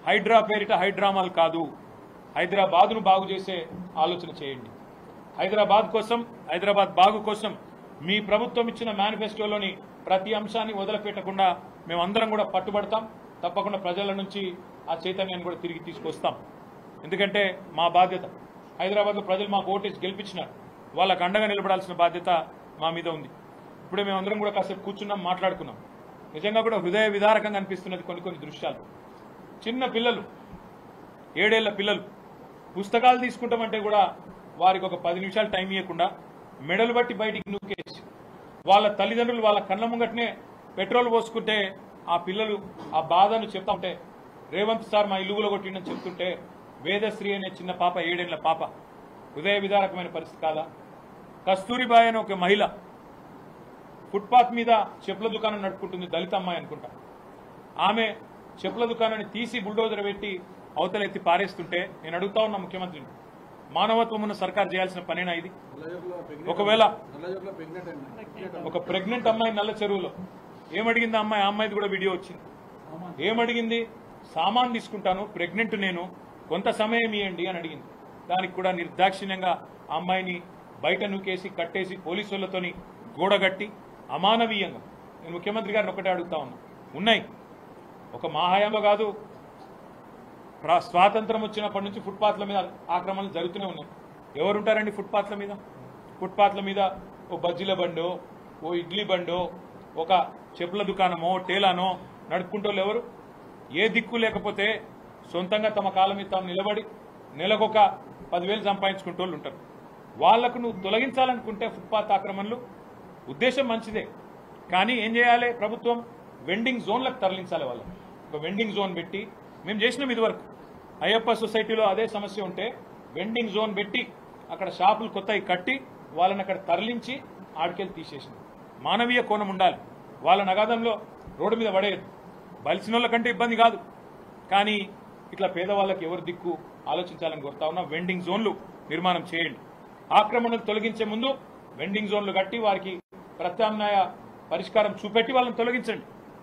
హైడ్రా పేరిట హైడ్రామాలు కాదు. హైదరాబాద్ను బాగు చేసే ఆలోచన చేయండి. హైదరాబాద్ కోసం, హైదరాబాద్ బాగు కోసం మీ ప్రభుత్వం ఇచ్చిన మేనిఫెస్టోలోని ప్రతి అంశాన్ని వదిలిపెట్టకుండా మేమందరం కూడా పట్టుబడతాం. తప్పకుండా ప్రజల నుంచి ఆ చైతన్యాన్ని కూడా తిరిగి తీసుకొస్తాం. ఎందుకంటే మా బాధ్యత. హైదరాబాద్లో ప్రజలు మాకు ఓటేసి గెలిపించినారు. వాళ్ళకు అండగా నిలబడాల్సిన బాధ్యత మా మీద ఉంది. ఇప్పుడే మేమందరం కూడా కాసేపు కూర్చున్నాం, మాట్లాడుకున్నాం. నిజంగా కూడా హృదయ విదారకంగా అనిపిస్తున్నది కొన్ని దృశ్యాలు. చిన్న పిల్లలు, 7 ఏళ్ల పిల్లలు పుస్తకాలు తీసుకుంటామంటే కూడా వారికి ఒక 10 నిమిషాలు టైం ఇవ్వకుండా మెడలు బట్టి బయటికి నూకేసి వాళ్ళ తల్లిదండ్రులు వాళ్ళ కళ్ళ ముంగటనే పెట్రోల్ పోసుకుంటే ఆ పిల్లలు ఆ బాధను చెప్తా ఉంటే, రేవంత్ సార్ మా ఇల్లుగులో కొట్టిండని చెప్తుంటే వేదశ్రీ అనే చిన్న పాప, 7 ఏళ్ల పాప, హృదయ విదారకమైన పరిస్థితి కాదా? కస్తూరిబాయి అనే ఒక మహిళ ఫుట్పాత్ మీద చెప్పుల దుకాణం నడుపుకుంటుంది, దళిత అమ్మాయి అనుకుంటా. ఆమె చెప్పుల దుకాణాన్ని తీసి బుల్డోజర్ పెట్టి అవతల ఎత్తి పారేస్తుంటే నేను అడుగుతా ఉన్నా ముఖ్యమంత్రిని, మానవత్వం ఉన్న సర్కార్ చేయాల్సిన పనేనా ఇది? ఒకవేళ ఒక ప్రెగ్నెంట్ అమ్మాయి నల్ల చెరువులో ఏమడిగింది ఆ అమ్మాయిది కూడా వీడియో వచ్చింది. ఏమడిగింది? సామాన్ తీసుకుంటాను, ప్రెగ్నెంట్ నేను, కొంత సమయం ఇవ్వండి అని అడిగింది. దానికి కూడా నిర్దాక్షిణ్యంగా ఆ అమ్మాయిని బయట నూకేసి కట్టేసి పోలీసులతోని గోడగట్టి అమానవీయంగా. నేను ముఖ్యమంత్రి గారిని ఒకటే అడుగుతా ఉన్నా, ఉన్నాయి ఒక మా హయాంలో కాదు, స్వాతంత్రం వచ్చినప్పటి నుంచి ఫుట్పాత్ల మీద ఆక్రమణలు జరుగుతూనే ఉన్నాయి. ఎవరుంటారండి ఫుట్పాత్ల మీద? ఫుట్పాత్ల మీద ఓ బజ్జీల బండో, ఓ ఇడ్లీ బండో, ఒక చెప్పుల దుకాణమో, టేలానో నడుపుకుంటోళ్ళు ఎవరు? ఏ దిక్కు లేకపోతే సొంతంగా తమ కాలం మీద తాము నిలబడి నెలకొక 10,000 సంపాదించుకుంటోళ్ళు ఉంటారు. వాళ్లకు నువ్వు తొలగించాలనుకుంటే ఫుట్పాత్ ఆక్రమణలు ఉద్దేశం మంచిదే, కానీ ఏం చేయాలి? ప్రభుత్వం వెండింగ్ జోన్లకు తరలించాలి. వాళ్ళకి ఒక వెండింగ్ జోన్ పెట్టి, మేము చేసినాం ఇదివరకు అయ్యప్ప సొసైటీలో అదే సమస్య ఉంటే వెండింగ్ జోన్ పెట్టి అక్కడ షాపులు కొత్తవి కట్టి వాళ్ళని అక్కడ తరలించి ఆడికెళ్ళి తీసేసింది. మానవీయ కోణం ఉండాలి. వాళ్ళ నగాదంలో రోడ్డు మీద పడేయదు. బలిసిన వాళ్ళ కంటే ఇబ్బంది కాదు, కానీ ఇట్లా పేదవాళ్ళకి ఎవరు దిక్కు ఆలోచించాలని కోరుతా ఉన్నా. వెండింగ్ జోన్లు నిర్మాణం చేయండి. ఆక్రమణలు తొలగించే ముందు వెండింగ్ జోన్లు కట్టి వారికి ప్రత్యామ్నాయ పరిష్కారం చూపెట్టి వాళ్ళని తొలగించండి.